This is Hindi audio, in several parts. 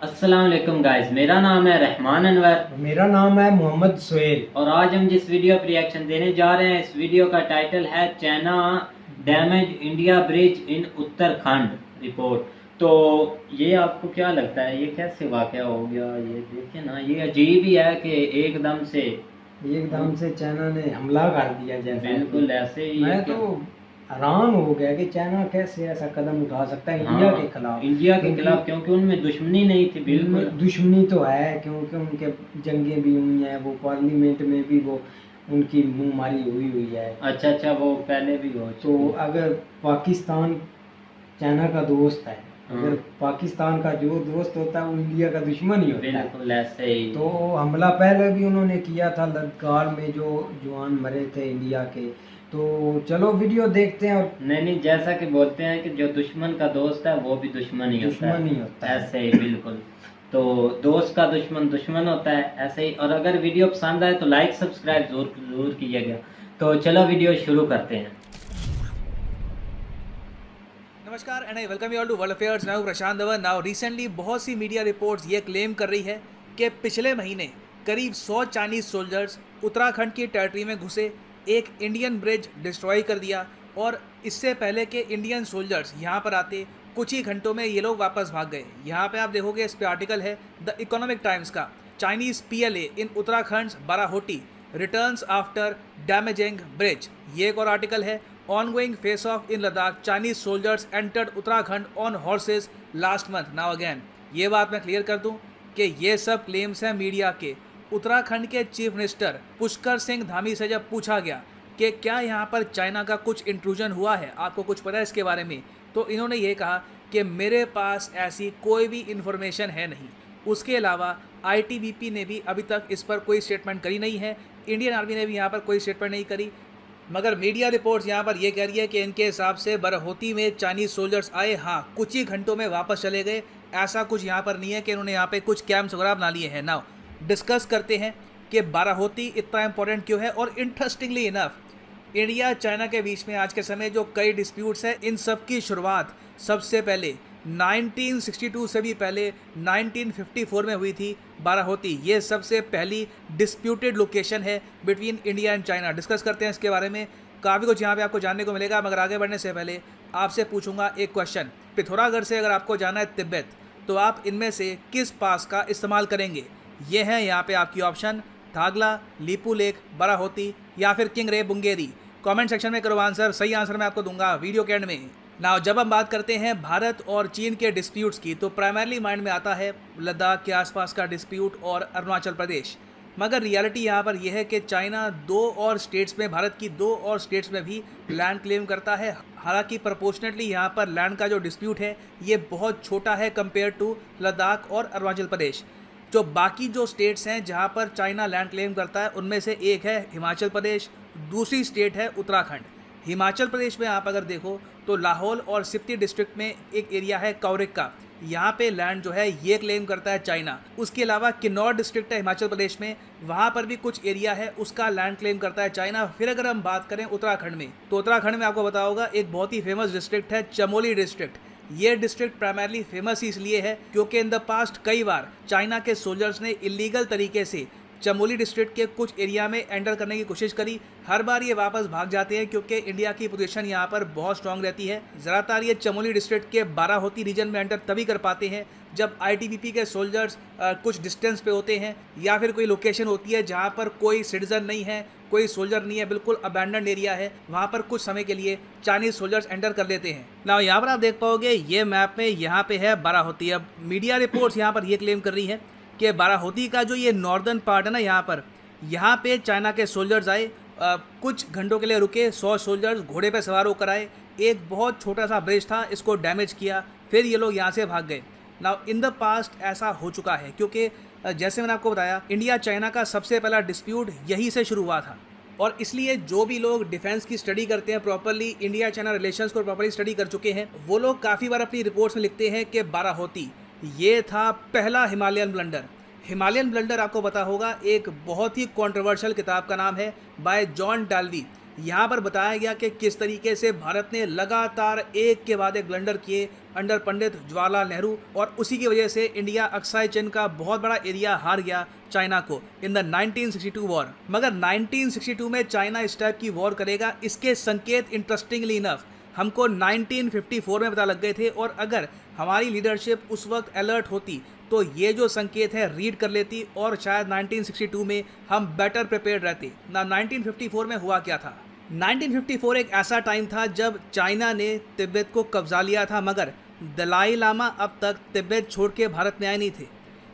अस्सलाम वालेकुम गाइस, मेरा नाम है रहमान अनवर। मेरा नाम है मोहम्मद सुहेल। और आज हम जिस वीडियो पर रिएक्शन देने जा रहे हैं, इस वीडियो का टाइटल है चाइना डैमेज इंडिया ब्रिज इन उत्तराखंड रिपोर्ट। तो ये आपको क्या लगता है, ये कैसे वाकया हो गया? ये देखिए ना, ये अजीब ही है कि एकदम से चाइना ने हमला कर दिया। जैसे बिल्कुल ऐसे ही मैं तो हैरान हो गया कि चाइना कैसे ऐसा कदम उठा सकता है इंडिया के खिलाफ। क्योंकि उनमें दुश्मनी नहीं थी। बिल्कुल दुश्मनी तो है, क्योंकि उनके जंगें भी हुई हैं, वो पार्लियामेंट में भी वो उनकी मुंहमारी हुई है। अच्छा, वो पहले भी हो तो अगर पाकिस्तान चाइना का दोस्त है, अगर पाकिस्तान का जो दोस्त होता है वो इंडिया का दुश्मन ही होता है। बिल्कुल ऐसे ही। तो हमला पहले भी उन्होंने किया था लद्दाख में, जो जवान मरे थे इंडिया के। तो चलो वीडियो देखते हैं। और नहीं, जैसा कि बोलते हैं कि जो दुश्मन का दोस्त है वो भी दुश्मन ही होता है। ऐसे ही बिल्कुल। तो दोस्त का दुश्मन होता है, ऐसे ही। और अगर वीडियो पसंद आए तो लाइक सब्सक्राइब जरूर कीजिएगा। तो चलो वीडियो शुरू करते हैं। नमस्कार and I welcome you all to world affairs. मैं हूं प्रशांत धवन। नाउ रिसेंटली बहुत सी मीडिया रिपोर्ट्स ये क्लेम कर रही है कि पिछले महीने करीब 100 चाइनीज सोल्जर्स उत्तराखंड की टेरिटरी में घुसे, एक इंडियन ब्रिज डिस्ट्रॉय कर दिया, और इससे पहले के इंडियन सोल्जर्स यहाँ पर आते कुछ ही घंटों में ये लोग वापस भाग गए। यहाँ पे आप देखोगे, इस पे आर्टिकल है द इकोनॉमिक टाइम्स का। Chinese PLA in Uttarakhand Barahoti returns after damaging bridge. ये एक और आर्टिकल है। Ongoing face off in Ladakh, Chinese soldiers entered Uttarakhand on horses last month. Now again ये बात मैं क्लियर कर दूं कि ये सब क्लेम्स हैं मीडिया के। उत्तराखंड के चीफ मिनिस्टर पुष्कर सिंह धामी से जब पूछा गया कि क्या यहाँ पर चाइना का कुछ इंट्रूजन हुआ है, आपको कुछ पता है इसके बारे में, तो इन्होंने ये कहा कि मेरे पास ऐसी कोई भी इंफॉर्मेशन है नहीं। उसके अलावा ITBP ने भी अभी तक इस पर कोई स्टेटमेंट करी नहीं है, इंडियन आर्मी ने भी यहाँ पर कोई स्टेटमेंट नहीं करी। मगर मीडिया रिपोर्ट्स यहाँ पर ये कह रही है कि इनके हिसाब से बाराहोती में चाइनीज़ सोल्जर्स आए, हाँ, कुछ ही घंटों में वापस चले गए। ऐसा कुछ यहाँ पर नहीं है कि इन्होंने यहाँ पे कुछ कैंप्स वगैरह बना लिए हैं। नाउ डिस्कस करते हैं कि बाराहोती इतना इंपॉर्टेंट क्यों है। और इंटरेस्टिंगली इनफ, इंडिया चाइना के बीच में आज के समय जो कई डिस्प्यूट्स हैं, इन सब की शुरुआत सबसे पहले 1962 से भी पहले 1954 में हुई थी। बाराहोती ये सबसे पहली डिस्प्यूटेड लोकेशन है between India and China. Discuss करते हैं इसके बारे में, काफ़ी कुछ यहाँ पे आपको जानने को मिलेगा। मगर आगे बढ़ने से पहले आपसे पूछूंगा एक क्वेश्चन। पिथौरागढ़ से अगर आपको जाना है तिब्बत, तो आप इनमें से किस पास का इस्तेमाल करेंगे? ये हैं यहाँ पे आपकी ऑप्शन, थागला, लीपू लेक, बाराहोती या फिर किंगरे बुंगेरी। कमेंट सेक्शन में करो आंसर, सही आंसर मैं आपको दूंगा वीडियो के एंड में। नाउ जब हम बात करते हैं भारत और चीन के डिस्प्यूट्स की, तो प्राइमरली माइंड में आता है लद्दाख के आसपास का डिस्प्यूट और अरुणाचल प्रदेश। मगर रियलिटी यहाँ पर यह है कि चाइना दो और स्टेट्स में, भारत की दो और स्टेट्स में भी लैंड क्लेम करता है। हालांकि प्रोपोर्शनेटली यहाँ पर लैंड का जो डिस्प्यूट है ये बहुत छोटा है कंपेयर टू लद्दाख और अरुणाचल प्रदेश। जो बाकी जो स्टेट्स हैं जहाँ पर चाइना लैंड क्लेम करता है, उनमें से एक है हिमाचल प्रदेश, दूसरी स्टेट है उत्तराखंड। हिमाचल प्रदेश में आप अगर देखो तो लाहौल और स्पीति डिस्ट्रिक्ट में एक एरिया है कौरिक का, यहाँ पे लैंड जो है ये क्लेम करता है चाइना। उसके अलावा किन्नौर डिस्ट्रिक्ट है हिमाचल प्रदेश में, वहाँ पर भी कुछ एरिया है, उसका लैंड क्लेम करता है चाइना। फिर अगर हम बात करें उत्तराखंड में, तो उत्तराखंड में आपको पता होगा एक बहुत ही फेमस डिस्ट्रिक्ट है चमोली डिस्ट्रिक्ट। ये डिस्ट्रिक्ट प्राइमरली फेमस इसलिए है क्योंकि इन द पास्ट कई बार चाइना के सोल्जर्स ने इलीगल तरीके से चमोली डिस्ट्रिक्ट के कुछ एरिया में एंटर करने की कोशिश करी। हर बार ये वापस भाग जाते हैं क्योंकि इंडिया की पोजीशन यहाँ पर बहुत स्ट्रांग रहती है। ज़्यादातर ये चमोली डिस्ट्रिक्ट के बाराहोती रीजन में एंटर तभी कर पाते हैं जब ITBP के सोल्जर्स कुछ डिस्टेंस पे होते हैं, या फिर कोई लोकेशन होती है जहाँ पर कोई सिटीजन नहीं है, कोई सोल्जर नहीं है, बिल्कुल अबैंडन्ड एरिया है, वहाँ पर कुछ समय के लिए चाइनीज सोल्जर्स एंटर कर लेते हैं। ना यहाँ पर आप देख पाओगे ये मैप में यहाँ पे है बाराहोती। अब मीडिया रिपोर्ट्स यहाँ पर ये क्लेम कर रही है कि बाराहोती का जो ये नॉर्दर्न पार्ट है ना, यहाँ पे चाइना के सोल्जर्स आए, कुछ घंटों के लिए रुके, 100 सोल्जर्स घोड़े पे सवार होकर आए, एक बहुत छोटा सा ब्रिज था, इसको डैमेज किया, फिर ये लोग यहाँ से भाग गए। नाउ इन द पास्ट ऐसा हो चुका है क्योंकि जैसे मैंने आपको बताया, इंडिया चाइना का सबसे पहला डिस्प्यूट यहीं से शुरू हुआ था। और इसलिए जो भी लोग डिफेंस की स्टडी करते हैं प्रॉपरली, इंडिया चाइना रिलेशंस को प्रॉपरली स्टडी कर चुके हैं, वो लोग काफ़ी बार अपनी रिपोर्ट्स में लिखते हैं कि बाराहोती ये था पहला हिमालयन ब्लंडर। हिमालयन ब्लंडर आपको पता होगा, एक बहुत ही कंट्रोवर्शियल किताब का नाम है बाय जॉन डाल्वी। यहाँ पर बताया गया कि किस तरीके से भारत ने लगातार एक के बाद एक ब्लंडर किए अंडर पंडित जवाहरलाल नेहरू, और उसी की वजह से इंडिया अक्साई चिन का बहुत बड़ा एरिया हार गया चाइना को इन द 1962 वॉर। मगर 1962 में चाइना इस टाइप की वॉर करेगा, इसके संकेत इंटरेस्टिंगली इनफ हमको 1954 में पता लग गए थे, और अगर हमारी लीडरशिप उस वक्त अलर्ट होती तो ये जो संकेत है रीड कर लेती, और शायद 1962 में हम बेटर प्रिपेयर्ड रहते ना। 1954 में हुआ क्या था? 1954 एक ऐसा टाइम था जब चाइना ने तिब्बत को कब्जा लिया था, मगर दलाई लामा अब तक तिब्बत छोड़ के भारत में आए नहीं थे।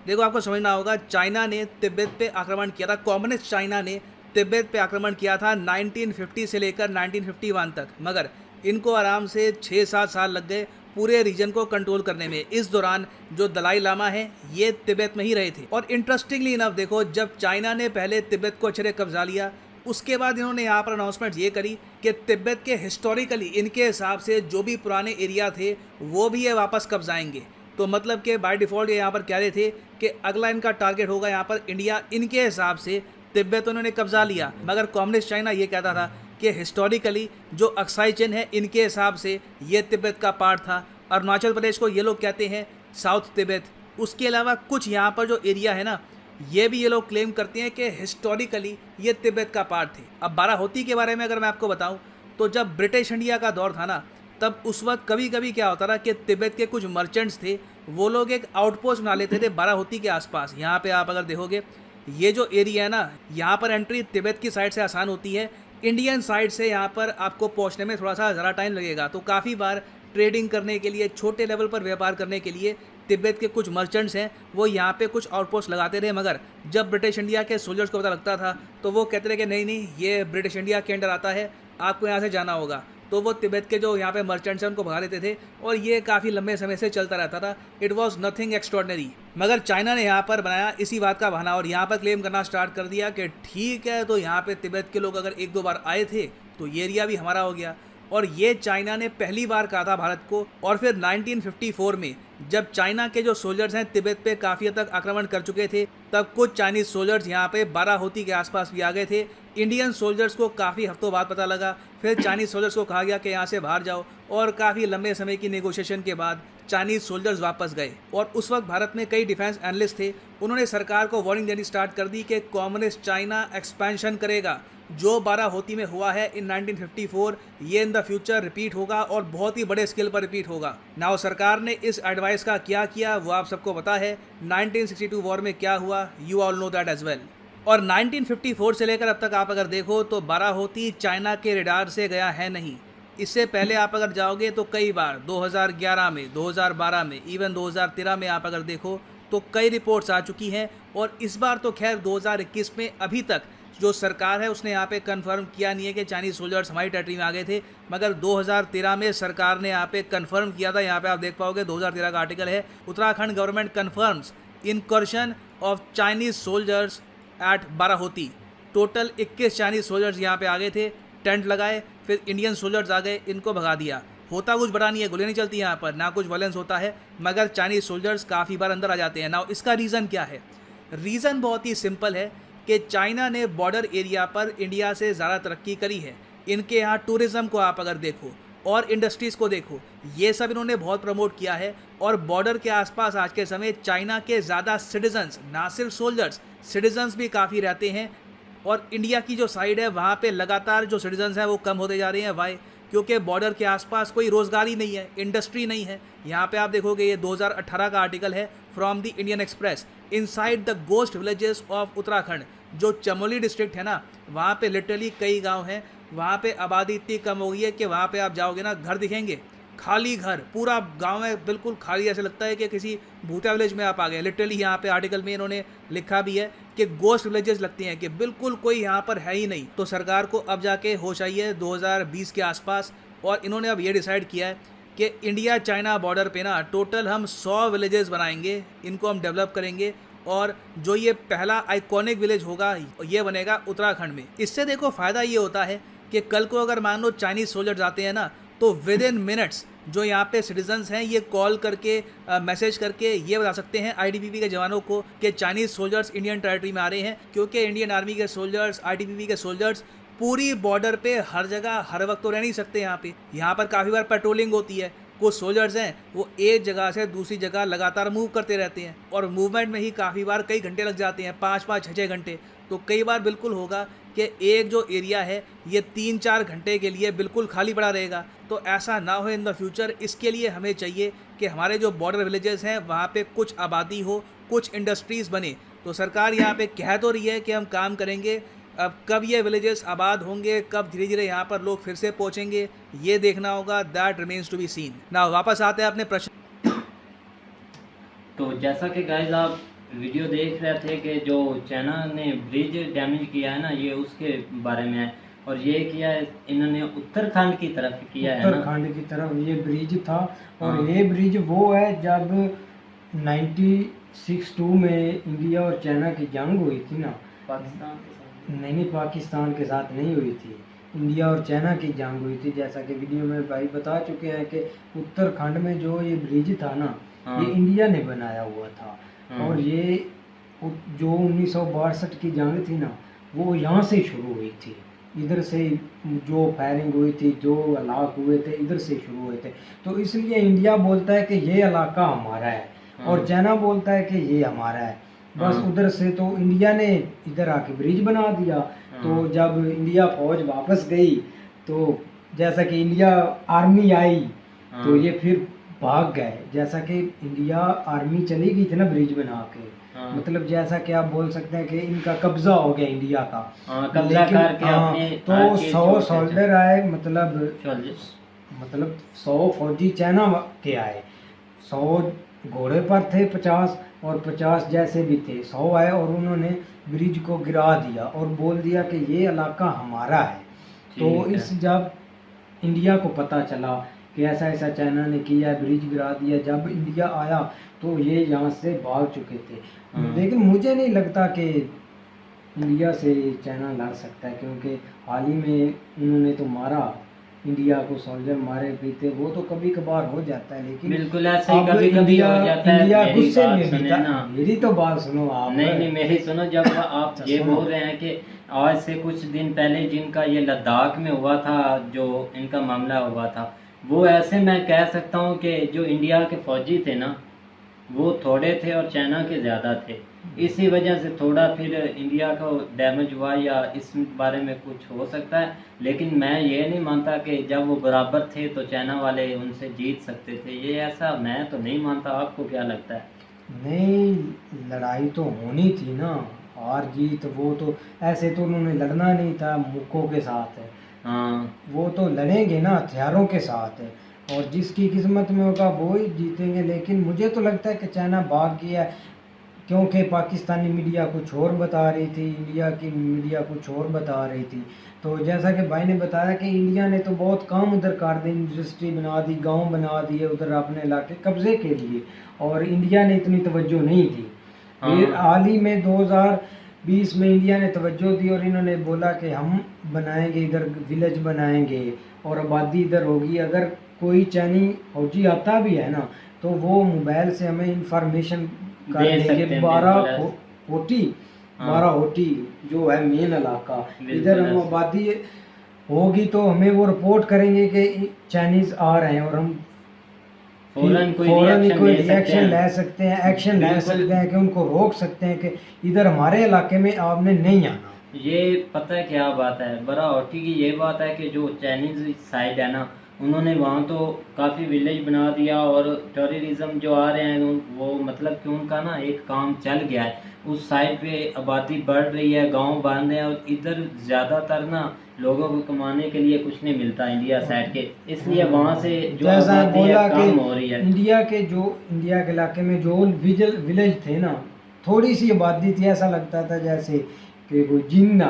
देखो, आपको समझना होगा, चाइना ने तिब्बत पे आक्रमण किया था, कम्युनिस्ट चाइना ने तिब्बत पे आक्रमण किया था 1950 से लेकर 1951 तक, मगर इनको आराम से 6-7 साल लग गए पूरे रीजन को कंट्रोल करने में। इस दौरान जो दलाई लामा है ये तिब्बत में ही रहे थे। और इंटरेस्टिंगली इनफ देखो, जब चाइना ने पहले तिब्बत को अच्छे से कब्जा लिया, उसके बाद इन्होंने यहाँ पर अनाउंसमेंट ये करी कि तिब्बत के हिस्टोरिकली इनके हिसाब से जो भी पुराने एरिया थे वो भी ये वापस कब्जाएंगे। तो मतलब कि बाय डिफ़ॉल्ट ये यहाँ पर कह रहे थे कि अगला इनका टारगेट होगा यहाँ पर इंडिया। इनके हिसाब से तिब्बत उन्होंने कब्जा लिया, मगर कम्युनिस्ट चाइना ये कहता था कि हिस्टोरिकली जो अक्साई चिन है इनके हिसाब से ये तिब्बत का पार्ट था। अरुणाचल प्रदेश को ये लोग कहते हैं साउथ तिब्बत। उसके अलावा कुछ यहाँ पर जो एरिया है ना, ये भी ये लोग क्लेम करते हैं कि हिस्टोरिकली ये तिब्बत का पार्ट थे। अब बाराहोती के बारे में अगर मैं आपको बताऊं, तो जब ब्रिटिश इंडिया का दौर था ना, तब उस वक्त कभी कभी क्या होता था कि तिब्बत के कुछ मर्चेंट्स थे, वो लोग एक आउटपोस्ट बना लेते थे बाराहोती के आसपास। यहाँ पे आप अगर देखोगे, ये जो एरिया है ना, यहाँ पर एंट्री तिब्बत की साइड से आसान होती है, इंडियन साइड से यहाँ पर आपको पहुँचने में थोड़ा सा ज़्यादा टाइम लगेगा। तो काफ़ी बार ट्रेडिंग करने के लिए, छोटे लेवल पर व्यापार करने के लिए तिब्बत के कुछ मर्चेंट्स हैं वो यहाँ पे कुछ आउटपोस्ट लगाते रहे। मगर जब ब्रिटिश इंडिया के सोल्जर्स को पता लगता था तो वो कहते रहे कि नहीं नहीं, ये ब्रिटिश इंडिया के अंडर आता है, आपको यहाँ से जाना होगा। तो वो तिब्बत के जो यहाँ पे मर्चेंट्स हैं उनको भगा लेते थे, और ये काफ़ी लंबे समय से चलता रहता था। It was nothing extraordinary. मगर चाइना ने यहाँ पर बनाया इसी बात का बहाना, और यहाँ पर क्लेम करना स्टार्ट कर दिया कि ठीक है, तो यहाँ पे तिब्बत के लोग अगर 1-2 बार आए थे तो ये एरिया भी हमारा हो गया। और ये चाइना ने पहली बार कहा था भारत को। और फिर 1954 में जब चाइना के जो सोल्जर्स हैं तिब्बत पे काफ़ी हद तक आक्रमण कर चुके थे, तब कुछ चाइनीज़ सोल्जर्स यहाँ पे बाराहोती के आसपास भी आ गए थे। इंडियन सोल्जर्स को काफ़ी हफ्तों बाद पता लगा, फिर चाइनीज़ सोल्जर्स को कहा गया कि यहाँ से बाहर जाओ, और काफ़ी लंबे समय की नेगोशिएशन के बाद चाइनीज़ सोल्जर्स वापस गए। और उस वक्त भारत में कई डिफेंस एनालिस्ट थे, उन्होंने सरकार को वार्निंग देनी स्टार्ट कर दी कि कम्युनिस्ट चाइना एक्सपेंशन करेगा। जो बाराहोती में हुआ है इन 1954, ये इन द फ्यूचर रिपीट होगा, और बहुत ही बड़े स्केल पर रिपीट होगा। नाउ सरकार ने इस एडवाइस का क्या किया वो आप सबको पता है। 1962 वॉर में क्या हुआ, you all know that as well. और 1954 से लेकर अब तक आप अगर देखो तो बाराहोती चाइना के रेडार से गया है नहीं। इससे पहले आप अगर जाओगे तो कई बार 2011 में, 2012 में, इवन 2013 में आप अगर देखो तो कई रिपोर्ट्स आ चुकी हैं। और इस बार तो खैर 2021 में अभी तक जो सरकार है उसने यहाँ पे कंफर्म किया नहीं है कि चाइनीज सोल्जर्स हमारी टेरिटरी में आ गए थे, मगर 2013 में सरकार ने यहाँ पे कंफर्म किया था। यहाँ पे आप देख पाओगे 2013 का आर्टिकल है, Uttarakhand government confirms incursion of Chinese soldiers at Barahoti. Total 21 Chinese soldiers यहाँ पे आ गए थे, टेंट लगाए, फिर इंडियन सोल्जर्स आ गए, इनको भगा दिया। होता कुछ बड़ा नहीं है, गोली नहीं चलती यहाँ पर, ना कुछ वायलेंस होता है, मगर चाइनीज सोल्जर्स काफ़ी बार अंदर आ जाते हैं। नाउ इसका रीज़न क्या है? रीज़न बहुत ही सिंपल है कि चाइना ने बॉर्डर एरिया पर इंडिया से ज़्यादा तरक्की करी है। इनके यहाँ टूरिज़्म को आप अगर देखो और इंडस्ट्रीज़ को देखो, ये सब इन्होंने बहुत प्रमोट किया है। और बॉर्डर के आसपास आज के समय चाइना के ज़्यादा सिटीजन्स, ना सिर्फ सोल्जर्स, सिटीजन्स भी काफ़ी रहते हैं। और इंडिया की जो साइड है वहाँ पे लगातार जो सिटीजन्स हैं वो कम होते जा रहे हैं। वाई? क्योंकि बॉर्डर के आसपास कोई रोज़गार ही नहीं है, इंडस्ट्री नहीं है। यहाँ पे आप देखोगे ये 2018 का आर्टिकल है from the Indian express, inside the ghost villages of Uttarakhand. जो चमोली डिस्ट्रिक्ट है ना, वहाँ पे लिटरली कई गांव हैं, वहाँ पे आबादी इतनी कम हो गई है कि वहाँ पे आप जाओगे ना, घर दिखेंगे, खाली घर, पूरा गांव है बिल्कुल खाली, ऐसे लगता है कि किसी भूतिया विलेज में आप आ गए। लिटरली यहाँ पे आर्टिकल में इन्होंने लिखा भी है कि गोस्ट विलेजेस लगती हैं, कि बिल्कुल कोई यहाँ पर है ही नहीं। तो सरकार को अब जाके होश आई है 2020 के आसपास, और इन्होंने अब ये डिसाइड किया है कि इंडिया चाइना बॉर्डर पे ना टोटल हम 100 विलेजेस बनाएंगे, इनको हम डेवलप करेंगे। और जो ये पहला आइकॉनिक विलेज होगा ये बनेगा उत्तराखंड में। इससे देखो फ़ायदा ये होता है कि कल को अगर मान लो चाइनीज़ सोल्जर्स आते हैं ना, तो विद इन मिनट्स जो यहाँ पे सिटीजन्स हैं ये कॉल करके मैसेज करके ये बता सकते हैं आईटीबीपी के जवानों को कि चाइनीज़ सोल्जर्स इंडियन टेरिटरी में आ रहे हैं, क्योंकि इंडियन आर्मी के सोल्जर्स, आईटीबीपी के सोल्जर्स पूरी बॉर्डर पे हर जगह हर वक्त तो रह नहीं सकते। यहाँ पर काफ़ी बार पेट्रोलिंग होती है। कुछ सोल्जर्स हैं वो एक जगह से दूसरी जगह लगातार मूव करते रहते हैं और मूवमेंट में ही काफ़ी बार कई घंटे लग जाते हैं, 5-5, 6-6 घंटे। तो कई बार बिल्कुल होगा कि एक जो एरिया है ये 3-4 घंटे के लिए बिल्कुल खाली पड़ा रहेगा। तो ऐसा ना हो इन द फ्यूचर, इसके लिए हमें चाहिए कि हमारे जो बॉर्डर विलेजेस हैं वहाँ पे कुछ आबादी हो, कुछ इंडस्ट्रीज़ बने। तो सरकार यहाँ पे कह तो रही है कि हम काम करेंगे, अब कब ये विलेजेस आबाद होंगे, कब धीरे धीरे यहाँ पर लोग फिर से पहुँचेंगे, ये देखना होगा। That remains to be seen. ना वापस आते हैं अपने प्रश्न। तो जैसा कि गाइस आप वीडियो देख रहे थे कि जो चाइना ने ब्रिज डैमेज किया है ना, ये उसके बारे में है। और ये किया है इन्होंने उत्तराखंड की तरफ किया है ना, उत्तराखंड की तरफ ये ब्रिज था। और हाँ। ये ब्रिज वो है जब 1962 में इंडिया और चाइना की जंग हुई थी ना, पाकिस्तान के साथ। नहीं पाकिस्तान के साथ नहीं हुई थी, इंडिया और चाइना की जंग हुई थी। जैसा कि वीडियो में भाई बता चुके हैं कि उत्तराखंड में जो ये ब्रिज था ना, हाँ। ये इंडिया ने बनाया हुआ था। हाँ। और ये जो 1962 की जंग थी ना, वो यहाँ से शुरू हुई थी। इधर से जो फायरिंग हुई थी, जो हलाक हुए थे, इधर से शुरू हुए थे। तो इसलिए इंडिया बोलता है कि ये इलाका हमारा है और चाइना बोलता है कि ये हमारा है। बस उधर से तो इंडिया ने इधर आके ब्रिज बना दिया। तो जब इंडिया फौज वापस गई तो जैसा कि इंडिया आर्मी आई तो ये फिर भाग गए। जैसा कि इंडिया आर्मी चली गई थी ना ब्रिज बना के, मतलब जैसा कि आप बोल सकते हैं कि इनका कब्जा हो गया इंडिया का। कब्जा करके अपने तो 100 सोल्जर आए, मतलब 100 फौजी चाइना के आए। 100 घोड़े पर थे 50 और 50 जैसे भी थे, 100 आए और उन्होंने ब्रिज को गिरा दिया और बोल दिया कि ये इलाका हमारा है। तो इस जब इंडिया को पता चला कि ऐसा ऐसा चाइना ने किया, ब्रिज गिरा दिया, जब इंडिया आया तो ये यहाँ से भाग चुके थे। लेकिन मुझे नहीं लगता कि इंडिया से चाइना लड़ सकता है, क्योंकि हाल ही में उन्होंने तो मारा इंडिया को, सोल्जर मारे भी थे। वो तो कभी कभार हो जाता है, लेकिन बिल्कुल ऐसे ही कभी कभी हो जाता है। इंडिया मेरी गुस्से बात में सुने भी था। ना। मेरी तो बात सुनो आप। नहीं मेरी सुनो। जब आप ये सुनो। बोल रहे हैं कि आज से कुछ दिन पहले जिनका ये लद्दाख में हुआ था, जो इनका मामला हुआ था, वो ऐसे मैं कह सकता हूँ कि जो इंडिया के फौजी थे ना, वो थोड़े थे और चाइना के ज़्यादा थे। इसी वजह से थोड़ा फिर इंडिया को डैमेज हुआ, या इस बारे में कुछ हो सकता है। लेकिन मैं ये नहीं मानता कि जब वो बराबर थे तो चाइना वाले उनसे जीत सकते थे। ये ऐसा मैं तो नहीं मानता। आपको क्या लगता है? नहीं, लड़ाई तो होनी थी ना, हार जीत वो तो ऐसे तो उन्होंने लड़ना नहीं था मुक्कों के साथ है। हाँ, वो तो लड़ेंगे ना हथियारों के साथ है, और जिसकी किस्मत में होगा वो ही जीतेंगे। लेकिन मुझे तो लगता है कि चाइना भाग गया, क्योंकि पाकिस्तानी मीडिया कुछ और बता रही थी, इंडिया की मीडिया कुछ और बता रही थी। तो जैसा कि भाई ने बताया कि इंडिया ने तो बहुत काम उधर कर दी, इंडस्ट्री बना दी, गांव बना दिए उधर अपने इलाके कब्जे के लिए, और इंडिया ने इतनी तवज्जो नहीं दी। फिर हाल ही में 2020 में इंडिया ने तवज्जो दी और इन्होंने बोला कि हम बनाएंगे इधर विलेज बनाएंगे और आबादी इधर होगी। अगर कोई चाइनी फौजी आता भी है ना, तो वो मोबाइल से हमें इंफॉर्मेशन कर देंगे। 12 होटी जो है मेन इलाका, इधर हम आबादी होगी तो हमें वो रिपोर्ट करेंगे कि चाइनीज आ रहे हैं, और हम फौरन कोई रिएक्शन ले सकते हैं, एक्शन ले सकते हैं कि उनको रोक सकते हैं कि इधर हमारे इलाके में आपने नहीं आना। ये पता है क्या बात है, बड़ा होटी की ये बात है कि जो चाइनीज साइड है ना, उन्होंने वहाँ तो काफ़ी विलेज बना दिया, और टेररिज्म जो आ रहे हैं वो मतलब कि उनका ना एक काम चल गया है। उस साइड पे आबादी बढ़ रही है, गांव बन रहे हैं, और इधर ज़्यादातर ना लोगों को कमाने के लिए कुछ नहीं मिलता इंडिया साइड के, इसलिए वहाँ से जो आबादी है कम हो रही है। इंडिया के इलाके में जो विलेज थे ना, थोड़ी सी आबादी थी, ऐसा लगता था जैसे कि कोई जिन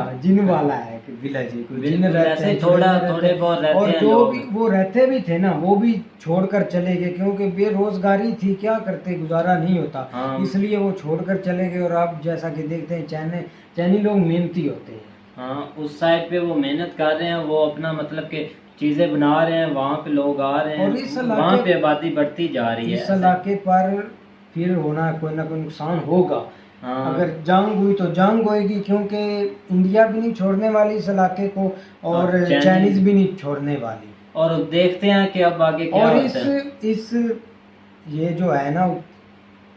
वाला है कि विलेज है, कोई जिन रहते हैं, थोड़े बहुत रहते और हैं जो लोग। भी वो रहते भी थे ना, वो भी छोड़कर चले गए, क्योंकि बेरोजगारी थी, क्या करते, गुजारा नहीं होता। हाँ। इसलिए वो छोड़कर चले गए। और आप जैसा कि देखते हैं चाइनी लोग मेहनती होते हैं। हाँ, उस साइड पे वो मेहनत कर रहे हैं, वो अपना मतलब कि चीजें बना रहे हैं, वहाँ पे लोग आ रहे और इस हैं, इलाके- वहाँ पे आबादी बढ़ती जा रही है इस ऐसे। इलाके पर फिर होना कोई ना कोई नुकसान होगा। हाँ। अगर जंग हुई तो जंग होएगी, क्योंकि इंडिया भी नहीं छोड़ने वाली इस इलाके को और चाइनीज भी नहीं छोड़ने वाली। और देखते हैं कि अब आगे क्या और होता है। इस ये जो है ना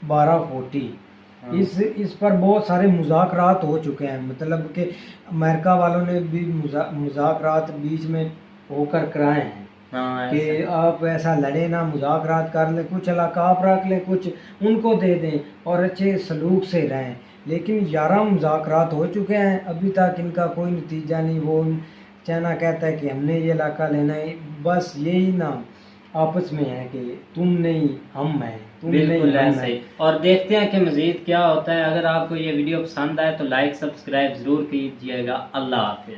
1240, हाँ। इस पर बहुत सारे मुज़ाकरात हो चुके हैं, मतलब कि अमेरिका वालों ने भी मुज़ाकरात बीच में होकर कराए हैं हाँ, कि ऐसे। आप ऐसा लड़े ना, मुज़ाकरात कर लें, कुछ इलाका आप रख लें, कुछ उनको दे दें और अच्छे सलूक से रहें। लेकिन 11 मुज़ाकरात हो चुके हैं, अभी तक इनका कोई नतीजा नहीं। वो चाइना कहता है कि हमने ये इलाका लेना है, बस यही ना आपस में है कि तुम नहीं हम हैं, तुम नहीं बिल्कुल हम ऐसे हैं। ही। और देखते हैं कि मजीद क्या होता है। अगर आपको ये वीडियो पसंद आए तो लाइक सब्सक्राइब जरूर कीजिएगा। अल्लाह हाफिज।